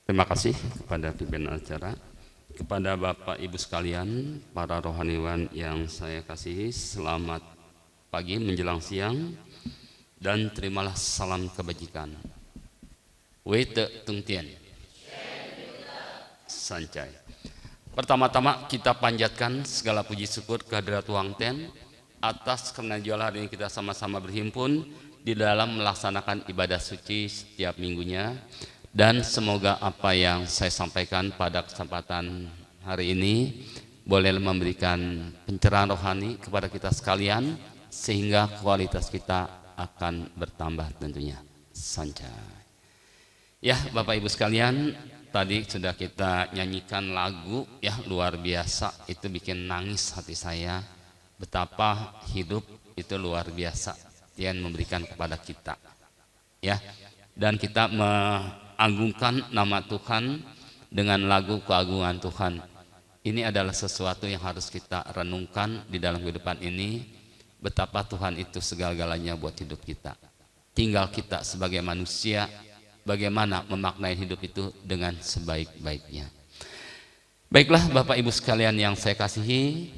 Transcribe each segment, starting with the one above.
Terima kasih kepada pimpinan acara, kepada Bapak Ibu sekalian, para rohaniwan yang saya kasihi, selamat pagi menjelang siang, dan terimalah salam kebajikan. Wete tungtien, sancai. Pertama-tama kita panjatkan segala puji syukur kehadirat Tuhan Ten atas karena jual hari ini kita sama-sama berhimpun di dalam melaksanakan ibadah suci setiap minggunya. Dan semoga apa yang saya sampaikan pada kesempatan hari ini boleh memberikan pencerahan rohani kepada kita sekalian, sehingga kualitas kita akan bertambah tentunya. Sancai. Ya Bapak Ibu sekalian, tadi sudah kita nyanyikan lagu ya, luar biasa, itu bikin nangis hati saya. Betapa hidup itu luar biasa yang memberikan kepada kita ya. Dan kita mengagungkan nama Tuhan dengan lagu keagungan Tuhan. Ini adalah sesuatu yang harus kita renungkan di dalam kehidupan ini. Betapa Tuhan itu segala-galanya buat hidup kita. Tinggal kita sebagai manusia bagaimana memaknai hidup itu dengan sebaik-baiknya. Baiklah Bapak Ibu sekalian yang saya kasihi,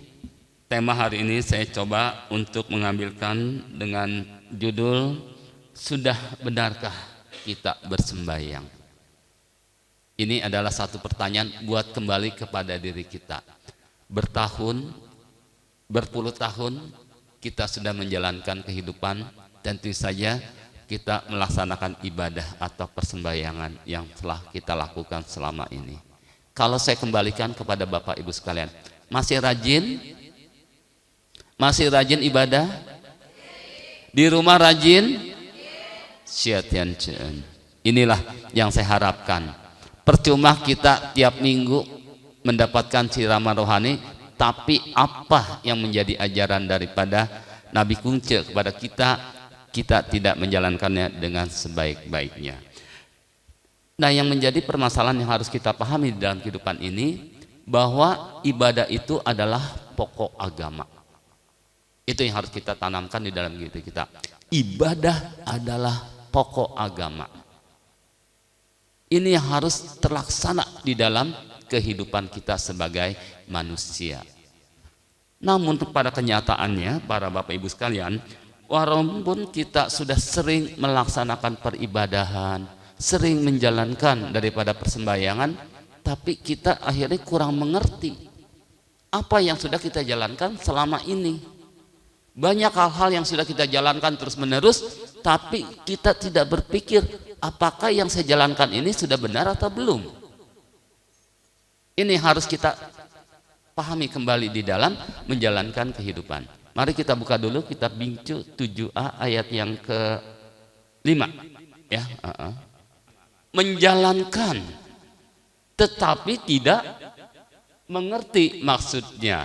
tema hari ini saya coba untuk mengambilkan dengan judul Sudah Benarkah Kita Bersembahyang. Ini adalah satu pertanyaan buat kembali kepada diri kita. Bertahun, berpuluh tahun kita sudah menjalankan kehidupan, tentu saja kita melaksanakan ibadah atau persembahyangan yang telah kita lakukan selama ini. Kalau saya kembalikan kepada Bapak Ibu sekalian, masih rajin? Masih rajin ibadah? Di rumah rajin? Inilah yang saya harapkan. Percuma kita tiap minggu mendapatkan siraman rohani, tapi apa yang menjadi ajaran daripada Nabi Kunce kepada kita, kita tidak menjalankannya dengan sebaik-baiknya. Nah, yang menjadi permasalahan yang harus kita pahami di dalam kehidupan ini, bahwa ibadah itu adalah pokok agama. Itu yang harus kita tanamkan di dalam diri kita. Ibadah adalah pokok agama. Ini yang harus terlaksana di dalam kehidupan kita sebagai manusia. Namun pada kenyataannya para Bapak Ibu sekalian, walaupun kita sudah sering melaksanakan peribadahan, sering menjalankan daripada persembahyangan, tapi kita akhirnya kurang mengerti apa yang sudah kita jalankan selama ini. Banyak hal-hal yang sudah kita jalankan terus-menerus, tapi kita tidak berpikir apakah yang saya jalankan ini sudah benar atau belum. Ini harus kita pahami kembali di dalam menjalankan kehidupan. Mari kita buka dulu kitab Bingcu 7a ayat yang ke-5 ya. Menjalankan tetapi tidak mengerti maksudnya.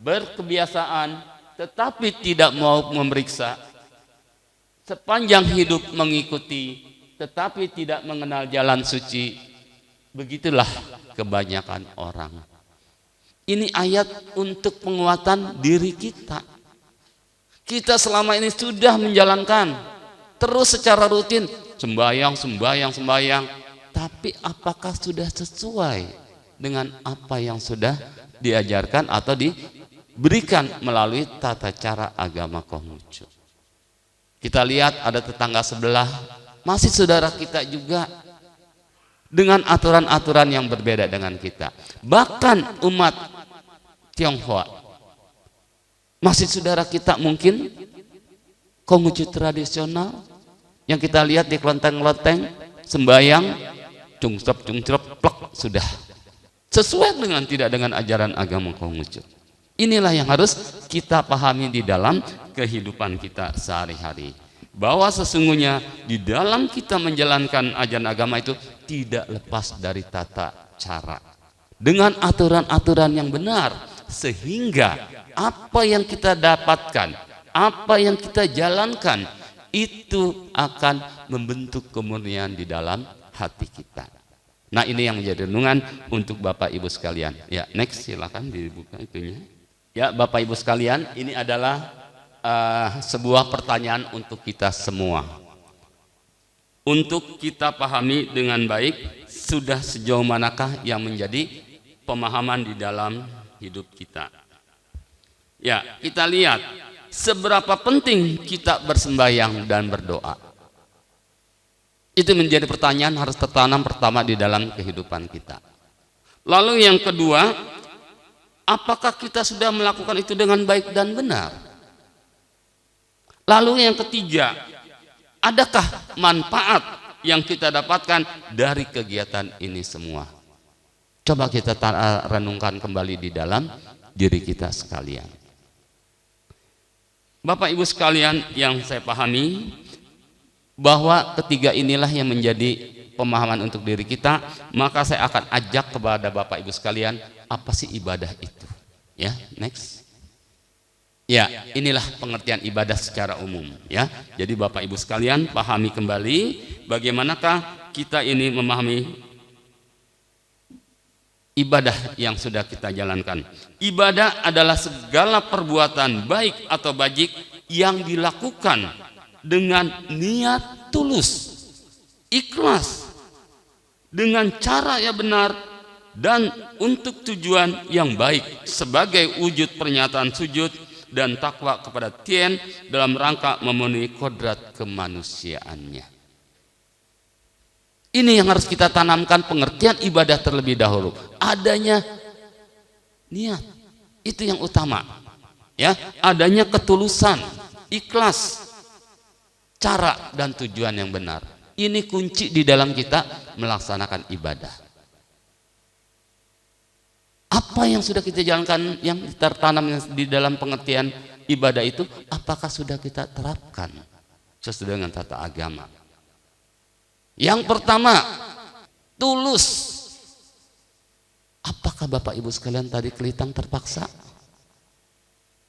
Berkebiasaan tetapi tidak mau memeriksa. Sepanjang hidup mengikuti tetapi tidak mengenal jalan suci. Begitulah kebanyakan orang. Ini ayat untuk penguatan diri kita. Kita selama ini sudah menjalankan terus secara rutin sembahyang, tapi apakah sudah sesuai dengan apa yang sudah diajarkan atau diberikan melalui tata cara agama Konghucu? Kita lihat ada tetangga sebelah, masih saudara kita juga, dengan aturan-aturan yang berbeda dengan kita. Bahkan umat Tionghoa, masih saudara kita mungkin Konghucu tradisional yang kita lihat di kelenteng-kelenteng sembahyang cungcrep plek, sudah sesuai dengan tidak dengan ajaran agama Konghucu. Inilah yang harus kita pahami di dalam kehidupan kita sehari-hari, bahwa sesungguhnya di dalam kita menjalankan ajaran agama itu tidak lepas dari tata cara dengan aturan-aturan yang benar, sehingga apa yang kita dapatkan, apa yang kita jalankan itu akan membentuk kemurnian di dalam hati kita. Nah, ini yang menjadi renungan untuk Bapak Ibu sekalian. Ya, next silakan dibuka itunya. Ya, Bapak Ibu sekalian, ini adalah sebuah pertanyaan untuk kita semua. untuk kita pahami dengan baik, sudah sejauh manakah yang menjadi pemahaman di dalam hidup kita. Ya, kita lihat seberapa penting kita bersembahyang dan berdoa. Itu menjadi pertanyaan harus tertanam pertama di dalam kehidupan kita. Lalu yang kedua, apakah kita sudah melakukan itu dengan baik dan benar? Lalu yang ketiga, adakah manfaat yang kita dapatkan dari kegiatan ini semua? Coba kita renungkan kembali di dalam diri kita sekalian. Bapak Ibu sekalian yang saya pahami, bahwa ketiga inilah yang menjadi pemahaman untuk diri kita, maka saya akan ajak kepada Bapak Ibu sekalian, apa sih ibadah itu? Ya, next. Ya, inilah pengertian ibadah secara umum, ya. Jadi Bapak Ibu sekalian pahami kembali bagaimanakah kita ini memahami ibadah yang sudah kita jalankan. Ibadah adalah segala perbuatan baik atau bajik yang dilakukan dengan niat tulus, ikhlas, dengan cara yang benar dan untuk tujuan yang baik, sebagai wujud pernyataan sujud dan takwa kepada Tien dalam rangka memenuhi kodrat kemanusiaannya. Ini yang harus kita tanamkan, pengertian ibadah terlebih dahulu, adanya niat, itu yang utama, ya, adanya ketulusan, ikhlas, cara dan tujuan yang benar. Ini kunci di dalam kita melaksanakan ibadah. Apa yang sudah kita jalankan, yang tertanam di dalam pengertian ibadah itu, apakah sudah kita terapkan sesuai dengan tata agama? Yang pertama, tulus. Apakah Bapak Ibu sekalian tadi kelitang terpaksa?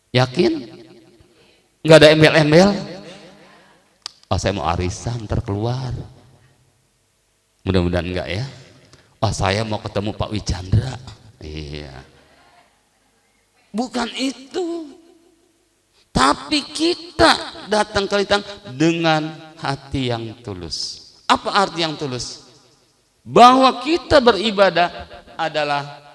Yakin? Nggak ada embel-embel? Oh, saya mau arisan terkeluar. Mudah-mudahan enggak ya. Oh, saya mau ketemu Pak Wijandra. Iya. Bukan itu. Tapi kita datang ke Litang dengan hati yang tulus. Apa arti yang tulus? Bahwa kita beribadah adalah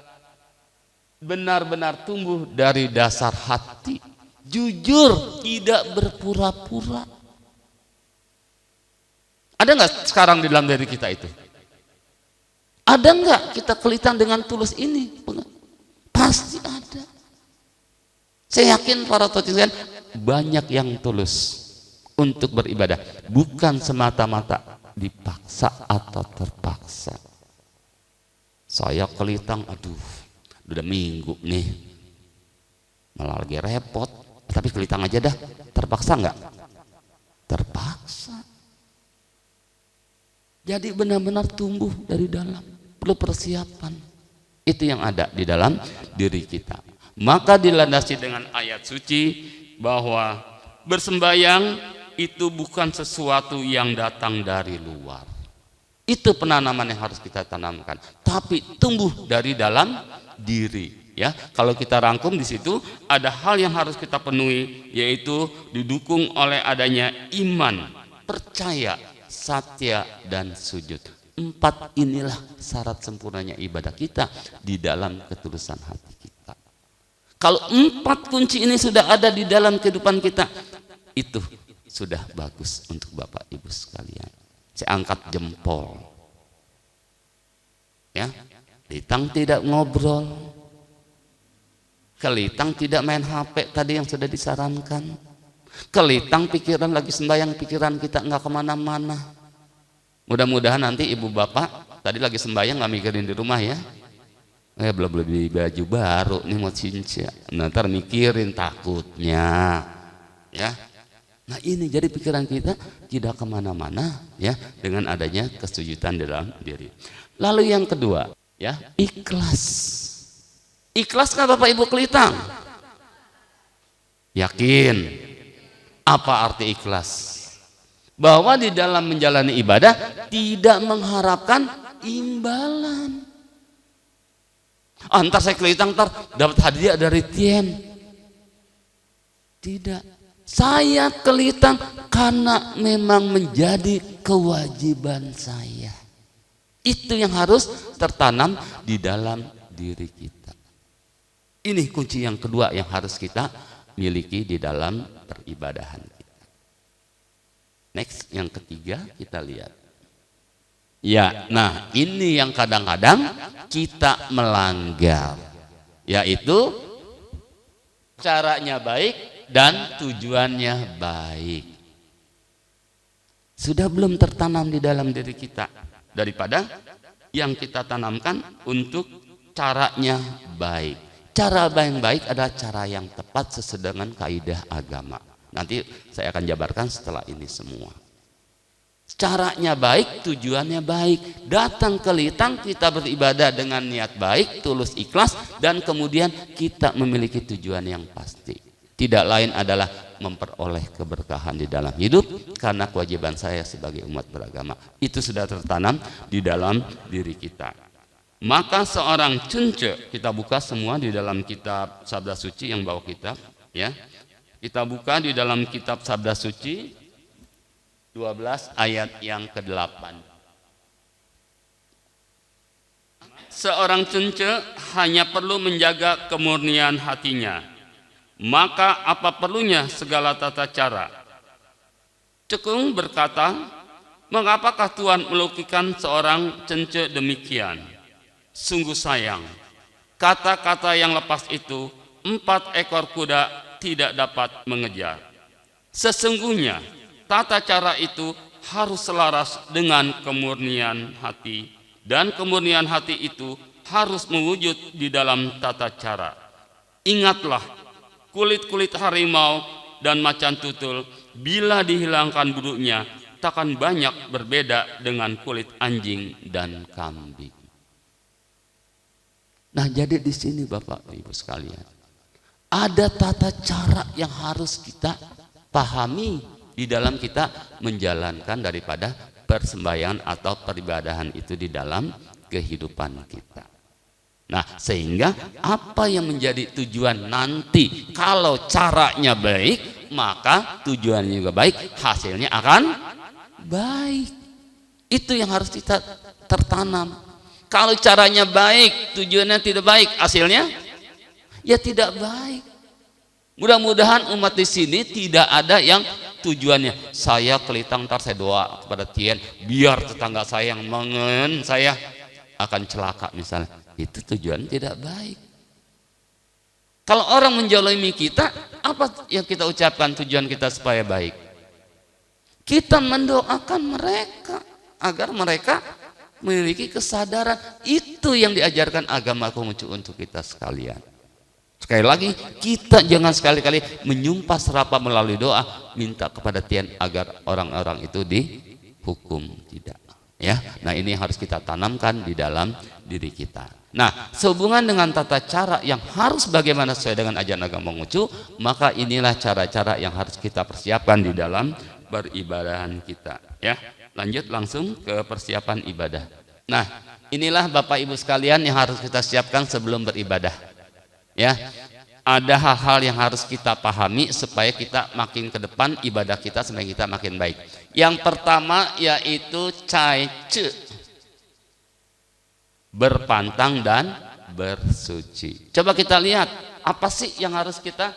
benar-benar tumbuh dari dasar hati. Jujur, tidak berpura-pura. Ada nggak sekarang di dalam diri kita itu? Ada nggak kita kelihatan dengan tulus ini? Pasti ada. Saya yakin para totikan banyak yang tulus untuk beribadah, bukan semata-mata dipaksa atau terpaksa. Saya kelihatan, aduh, udah minggu nih, malah lagi repot, tapi kelihatan aja dah. Terpaksa nggak? Terpaksa. Jadi benar-benar tumbuh dari dalam, perlu persiapan. Itu yang ada di dalam diri kita. Maka dilandasi dengan ayat suci bahwa bersembayang itu bukan sesuatu yang datang dari luar. Itu penanaman yang harus kita tanamkan, tapi tumbuh dari dalam diri. Ya, kalau kita rangkum di situ ada hal yang harus kita penuhi, yaitu didukung oleh adanya iman, percaya, satya, dan sujud. 4 inilah syarat sempurnanya ibadah kita di dalam ketulusan hati kita. Kalau 4 kunci ini sudah ada di dalam kehidupan kita, itu sudah bagus untuk Bapak Ibu sekalian. Saya angkat jempol. Ya, Litang tidak ngobrol, Kelitang tidak main HP tadi yang sudah disarankan. Kelitang pikiran lagi sembahyang, pikiran kita nggak kemana-mana. Mudah-mudahan nanti ibu bapak tadi lagi sembahyang nggak mikirin di rumah ya. Belum beli baju baru nih mau cincin. Nah, ntar mikirin takutnya, ya. Nah ini jadi pikiran kita tidak kemana-mana ya dengan adanya kesujudan dalam diri. Lalu yang kedua ya, ikhlas. Ikhlas kan Bapak Ibu Kelitang? Yakin? Apa arti ikhlas? Bahwa di dalam menjalani ibadah tidak mengharapkan imbalan. Antar saya Kelitang ntar dapat hadiah dari Tien. Tidak. Saya Kelitang karena memang menjadi kewajiban saya. Itu yang harus tertanam di dalam diri kita. Ini kunci yang kedua yang harus kita miliki di dalam peribadahan kita. Next, yang ketiga kita lihat. Ya, nah ini yang kadang-kadang kita melanggar, yaitu caranya baik dan tujuannya baik. Sudah belum tertanam di dalam diri kita, daripada yang kita tanamkan untuk caranya baik. Cara yang baik adalah cara yang tepat sesuai dengan kaidah agama. Nanti saya akan jabarkan setelah ini semua. Caranya baik, tujuannya baik. Datang ke Litang kita beribadah dengan niat baik, tulus ikhlas, dan kemudian kita memiliki tujuan yang pasti. Tidak lain adalah memperoleh keberkahan di dalam hidup karena kewajiban saya sebagai umat beragama. Itu sudah tertanam di dalam diri kita. Maka seorang cunce, kita buka semua di dalam kitab Sabda Suci yang bawa kitab, ya. Kita buka di dalam kitab Sabda Suci 12 ayat yang ke-8. Seorang cunce hanya perlu menjaga kemurnian hatinya, maka apa perlunya segala tata cara? Cekung berkata, mengapakah Tuhan melukiskan seorang cunce demikian? Sungguh sayang, kata-kata yang lepas itu 4 ekor kuda tidak dapat mengejar. Sesungguhnya tata cara itu harus selaras dengan kemurnian hati, dan kemurnian hati itu harus mewujud di dalam tata cara. Ingatlah, kulit-kulit harimau dan macan tutul bila dihilangkan bulunya takkan banyak berbeda dengan kulit anjing dan kambing. Nah, jadi di sini Bapak Ibu sekalian, ada tata cara yang harus kita pahami di dalam kita menjalankan daripada persembahyaan atau peribadahan itu di dalam kehidupan kita. Nah, sehingga apa yang menjadi tujuan nanti kalau caranya baik, maka tujuannya juga baik, hasilnya akan baik. Itu yang harus kita tertanam. Kalau caranya baik, tujuannya tidak baik, hasilnya ya tidak baik. Mudah-mudahan umat di sini tidak ada yang tujuannya saya ke Litang, ntar saya doa kepada Tien biar tetangga saya yang mengen saya akan celaka misalnya. Itu tujuan tidak baik. Kalau orang menjolimi kita, apa yang kita ucapkan tujuan kita supaya baik? Kita mendoakan mereka agar mereka memiliki kesadaran. Itu yang diajarkan agama Konghucu untuk kita sekalian. Sekali lagi, kita jangan sekali-kali menyumpah serapah melalui doa minta kepada Tien agar orang-orang itu dihukum, tidak. Ya, nah ini harus kita tanamkan di dalam diri kita. Nah, sehubungan dengan tata cara yang harus bagaimana sesuai dengan ajaran agama Konghucu, maka inilah cara-cara yang harus kita persiapkan di dalam beribadahan kita. Ya, lanjut langsung ke persiapan ibadah. Nah, inilah Bapak Ibu sekalian yang harus kita siapkan sebelum beribadah. Ya, ada hal-hal yang harus kita pahami supaya kita makin ke depan ibadah kita supaya kita makin baik. Yang pertama yaitu caice, berpantang dan bersuci. Coba kita lihat apa sih yang harus kita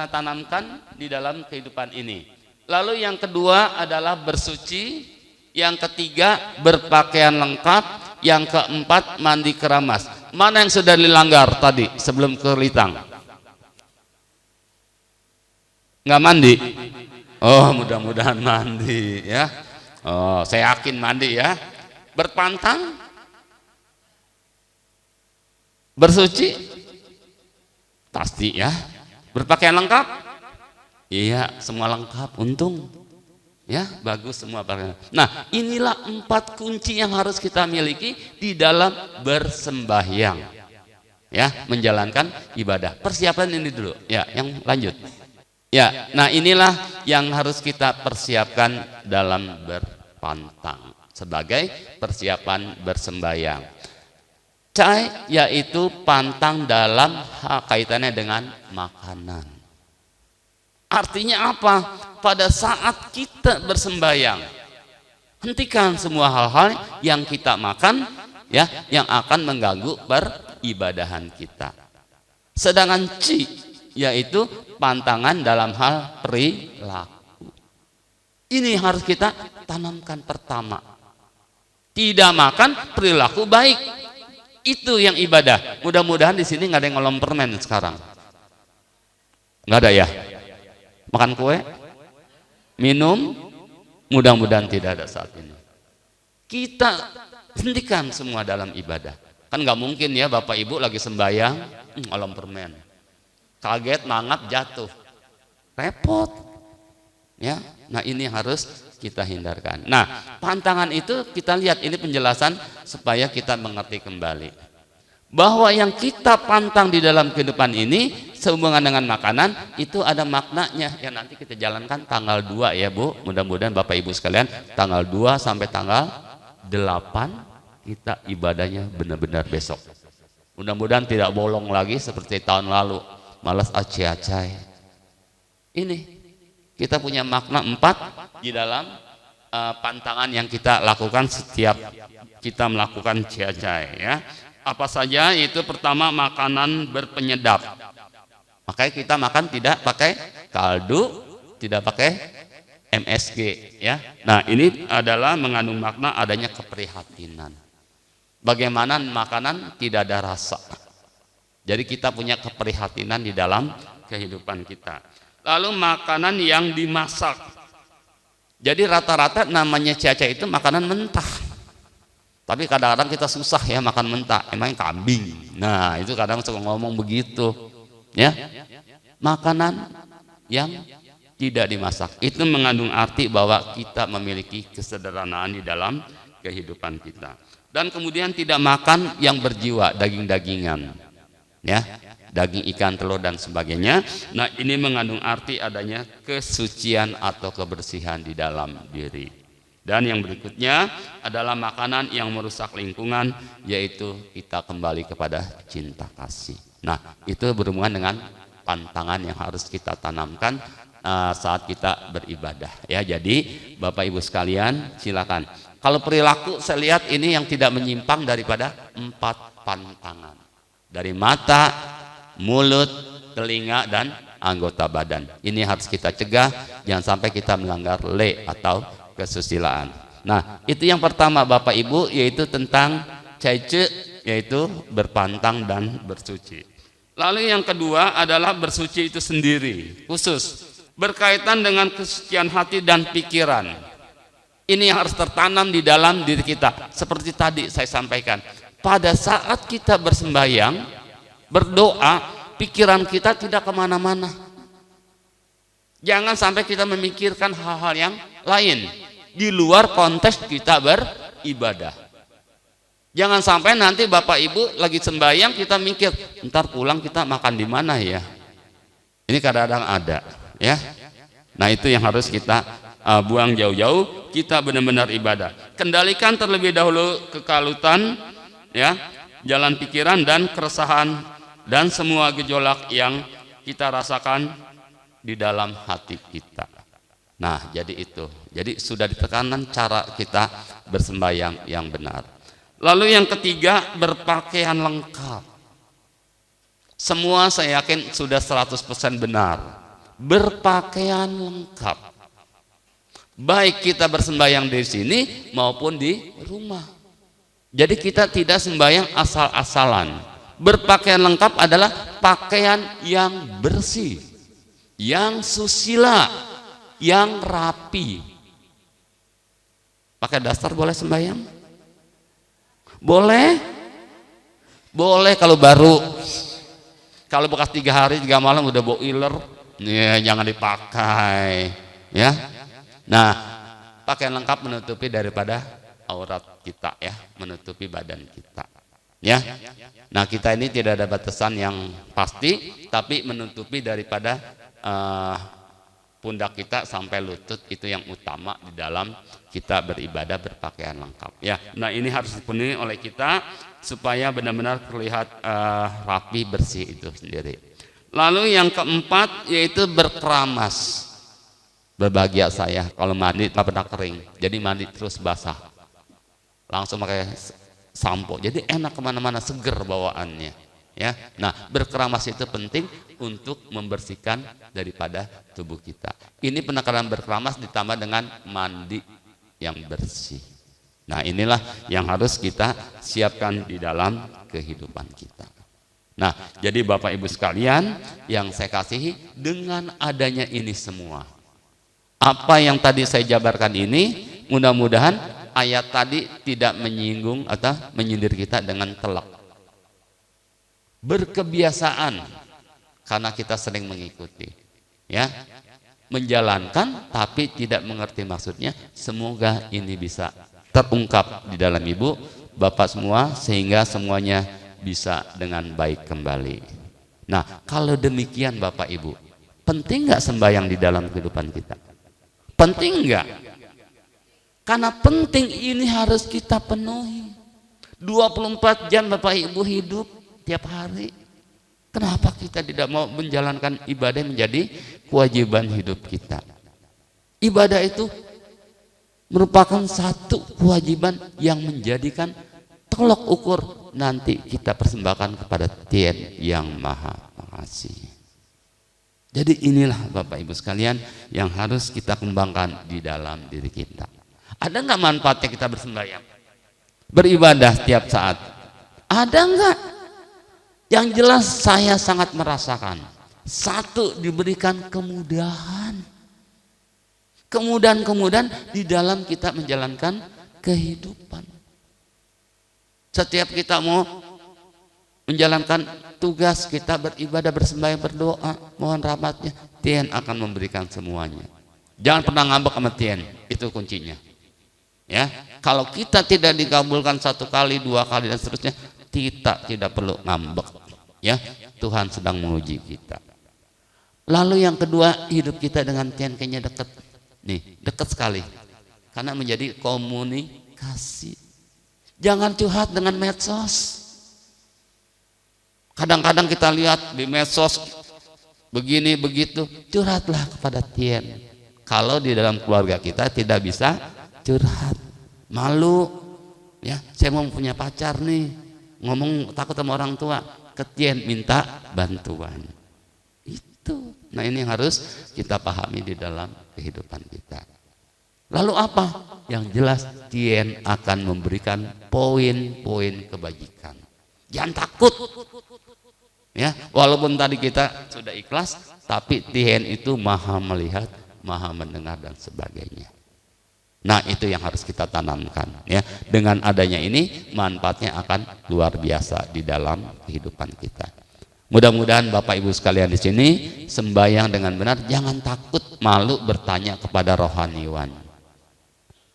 tanamkan di dalam kehidupan ini. Lalu yang kedua adalah bersuci, yang ketiga berpakaian lengkap, yang keempat mandi keramas. Mana yang sudah dilanggar tadi sebelum ke Litang? Nggak mandi? Oh, mudah-mudahan mandi ya. Oh, saya yakin mandi ya. Berpantang, bersuci, pasti ya. Berpakaian lengkap? Iya, semua lengkap. Untung. Ya, bagus semua. Nah, inilah 4 kunci yang harus kita miliki di dalam bersembahyang. Ya, menjalankan ibadah. Persiapan ini dulu. Ya, yang lanjut. Ya, nah inilah yang harus kita persiapkan dalam berpantang sebagai persiapan bersembahyang. Cai yaitu pantang dalam kaitannya dengan makanan. Artinya apa? Pada saat kita bersembahyang, Hentikan semua hal-hal yang kita makan ya, yang akan mengganggu peribadahan kita. Sedangkan ci yaitu pantangan dalam hal perilaku. Ini harus kita tanamkan pertama. Tidak makan perilaku baik. Itu yang ibadah. Mudah-mudahan di sini nggak ada yang ngolong permen sekarang. Nggak ada ya? Makan kue, minum, mudah-mudahan tidak ada saat ini. Kita hentikan semua dalam ibadah. Kan nggak mungkin ya Bapak Ibu lagi sembahyang, ngolong permen. Kaget, mangap, jatuh. Repot. Ya, nah ini harus kita hindarkan. Nah, pantangan itu kita lihat ini penjelasan supaya kita mengerti kembali bahwa yang kita pantang di dalam kehidupan ini sehubungan dengan makanan itu ada maknanya yang nanti kita jalankan tanggal 2 ya Bu. Mudah-mudahan Bapak Ibu sekalian tanggal 2 sampai tanggal 8 kita ibadahnya benar-benar besok. Mudah-mudahan tidak bolong lagi seperti tahun lalu, malas aceh-aceh. Ini kita punya makna 4 di dalam pantangan yang kita lakukan setiap kita melakukan ciacai ya. Apa saja? Itu pertama makanan berpenyedap. Makanya kita makan tidak pakai kaldu, tidak pakai MSG ya. Nah, ini adalah mengandung makna adanya keprihatinan. Bagaimana makanan tidak ada rasa. Jadi kita punya keprihatinan di dalam kehidupan kita. Lalu makanan yang dimasak. Jadi rata-rata namanya caca itu makanan mentah. Tapi kadang-kadang kita susah ya makan mentah. Emang kambing. Nah itu kadang suka ngomong begitu. Ya, makanan yang tidak dimasak itu mengandung arti bahwa kita memiliki kesederhanaan di dalam kehidupan kita. Dan kemudian tidak makan yang berjiwa, daging-dagingan. Ya. Daging, ikan, telur dan sebagainya. Nah ini mengandung arti adanya kesucian atau kebersihan di dalam diri. Dan yang berikutnya adalah makanan yang merusak lingkungan, yaitu kita kembali kepada cinta kasih. Nah itu berhubungan dengan pantangan yang harus kita tanamkan saat kita beribadah ya. Jadi Bapak Ibu sekalian silakan. Kalau perilaku saya lihat ini yang tidak menyimpang daripada 4 pantangan. Dari mata, mulut, telinga, dan anggota badan. Ini harus kita cegah, jangan sampai kita melanggar le atau kesusilaan. Nah, itu yang pertama Bapak Ibu, yaitu tentang caice, yaitu berpantang dan bersuci. Lalu yang kedua adalah bersuci itu sendiri, khusus berkaitan dengan kesucian hati dan pikiran. Ini yang harus tertanam di dalam diri kita. Seperti tadi saya sampaikan, pada saat kita bersembahyang, berdoa, pikiran kita tidak kemana-mana. Jangan sampai kita memikirkan hal-hal yang lain di luar konteks kita beribadah. Jangan sampai nanti Bapak Ibu lagi sembahyang kita mikir, ntar pulang kita makan di mana ya. Ini kadang-kadang ada ya. Nah itu yang harus kita buang jauh-jauh. Kita benar-benar ibadah. Kendalikan terlebih dahulu kekalutan ya, jalan pikiran dan keresahan dan semua gejolak yang kita rasakan di dalam hati kita. Nah jadi itu, jadi sudah ditekanan cara kita bersembahyang yang benar. Lalu yang ketiga, berpakaian lengkap. Semua saya yakin sudah 100% benar. Berpakaian lengkap, baik kita bersembahyang di sini maupun di rumah. Jadi kita tidak sembahyang asal-asalan. Berpakaian lengkap adalah pakaian yang bersih, yang susila, yang rapi. Pakai daster boleh sembahyang? Boleh? Boleh kalau baru. Kalau bekas 3 hari 3 malam udah boiler, ya jangan dipakai ya. Nah pakaian lengkap menutupi daripada aurat kita ya, menutupi badan kita ya. Nah kita ini tidak ada batasan yang pasti, tapi menutupi daripada pundak kita sampai lutut, itu yang utama di dalam kita beribadah berpakaian lengkap ya. Nah ini harus dipenuhi oleh kita supaya benar-benar terlihat rapi, bersih itu sendiri. Lalu yang keempat yaitu berkeramas. Berbahagia saya kalau mandi tak pernah kering, jadi mandi terus basah, langsung pakai sampo, jadi enak kemana-mana, seger bawaannya ya. Nah, berkeramas itu penting untuk membersihkan daripada tubuh kita. Ini penekanan berkeramas ditambah dengan mandi yang bersih. Nah, inilah yang harus kita siapkan di dalam kehidupan kita. Nah, jadi Bapak Ibu sekalian yang saya kasihi, dengan adanya ini semua, apa yang tadi saya jabarkan ini, mudah-mudahan ayat tadi tidak menyinggung atau menyindir kita dengan telak. Berkebiasaan karena kita sering mengikuti, ya, menjalankan tapi tidak mengerti maksudnya. Semoga ini bisa terungkap di dalam ibu bapak semua, sehingga semuanya bisa dengan baik kembali. Nah, kalau demikian Bapak Ibu, penting nggak sembahyang di dalam kehidupan kita? Penting nggak? Karena penting, ini harus kita penuhi. 24 jam Bapak Ibu hidup tiap hari. Kenapa kita tidak mau menjalankan ibadah menjadi kewajiban hidup kita? Ibadah itu merupakan satu kewajiban yang menjadikan tolok ukur nanti kita persembahkan kepada Tien yang Maha Pengasih. Jadi inilah Bapak Ibu sekalian yang harus kita kembangkan di dalam diri kita. Ada nggak manfaatnya kita bersembahyang, beribadah setiap saat? Ada nggak? Yang jelas saya sangat merasakan. Satu, diberikan kemudahan. Kemudahan di dalam kita menjalankan kehidupan. Setiap kita mau menjalankan tugas kita, beribadah, bersembahyang, berdoa, mohon rahmatnya, Tien akan memberikan semuanya. Jangan pernah ngambek sama Tien, itu kuncinya. Ya, kalau kita tidak dikabulkan 1 kali, 2 kali dan seterusnya, kita tidak perlu ngambek. Ya, Tuhan sedang menguji kita. Lalu yang kedua, hidup kita dengan Tien kayaknya dekat. Nih, dekat sekali. Karena menjadi komunikasi. Jangan curhat dengan medsos. Kadang-kadang kita lihat di medsos begini begitu, curhatlah kepada Tien. Kalau di dalam keluarga kita tidak bisa curhat, malu, ya, saya mau punya pacar nih, ngomong takut sama orang tua, ke Tien minta bantuan. Itu, nah ini harus kita pahami di dalam kehidupan kita. Lalu apa? Yang jelas Tien akan memberikan poin-poin kebajikan. Jangan takut. Ya, walaupun tadi kita sudah ikhlas, tapi Tien itu maha melihat, maha mendengar dan sebagainya. Nah, itu yang harus kita tanamkan, ya. Dengan adanya ini, manfaatnya akan luar biasa di dalam kehidupan kita. Mudah-mudahan Bapak Ibu sekalian di sini sembahyang dengan benar, jangan takut malu bertanya kepada rohaniwan.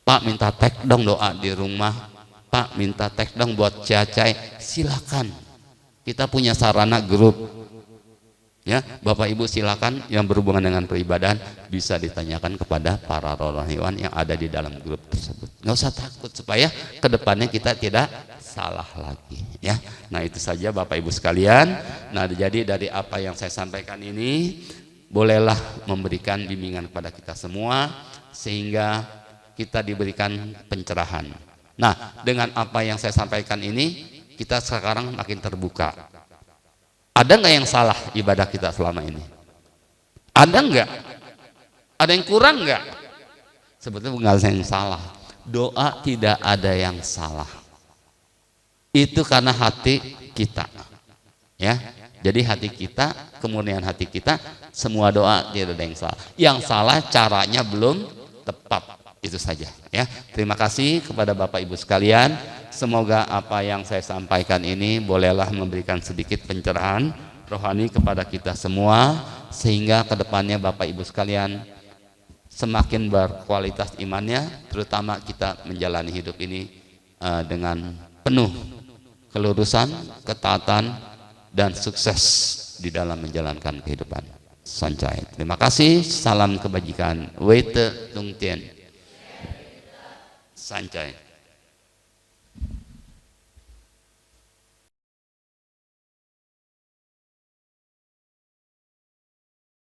Pak, minta tag dong doa di rumah. Pak, minta tag dong buat cacai. Silakan. Kita punya sarana grup, ya, Bapak Ibu silakan yang berhubungan dengan peribadahan bisa ditanyakan kepada para rohaniwan yang ada di dalam grup tersebut. Nggak usah takut, supaya kedepannya kita tidak salah lagi, ya. Nah, itu saja Bapak Ibu sekalian. Nah, jadi dari apa yang saya sampaikan ini, bolehlah memberikan bimbingan kepada kita semua sehingga kita diberikan pencerahan. Nah, dengan apa yang saya sampaikan ini, kita sekarang makin terbuka. Ada nggak yang salah ibadah kita selama ini? Ada nggak? Ada yang kurang nggak? Sebetulnya nggak ada yang salah. Doa tidak ada yang salah. Itu karena hati kita, ya. Jadi hati kita, kemurnian hati kita, semua doa tidak ada yang salah. Yang salah caranya belum tepat. Itu saja, ya. Terima kasih kepada Bapak Ibu sekalian. Semoga apa yang saya sampaikan ini bolehlah memberikan sedikit pencerahan rohani kepada kita semua, sehingga kedepannya Bapak Ibu sekalian semakin berkualitas imannya, terutama kita menjalani hidup ini dengan penuh kelurusan, ketaatan, dan sukses di dalam menjalankan kehidupan. Sancai. Terima kasih. Salam kebajikan. Weite Tung Tien. Sancai.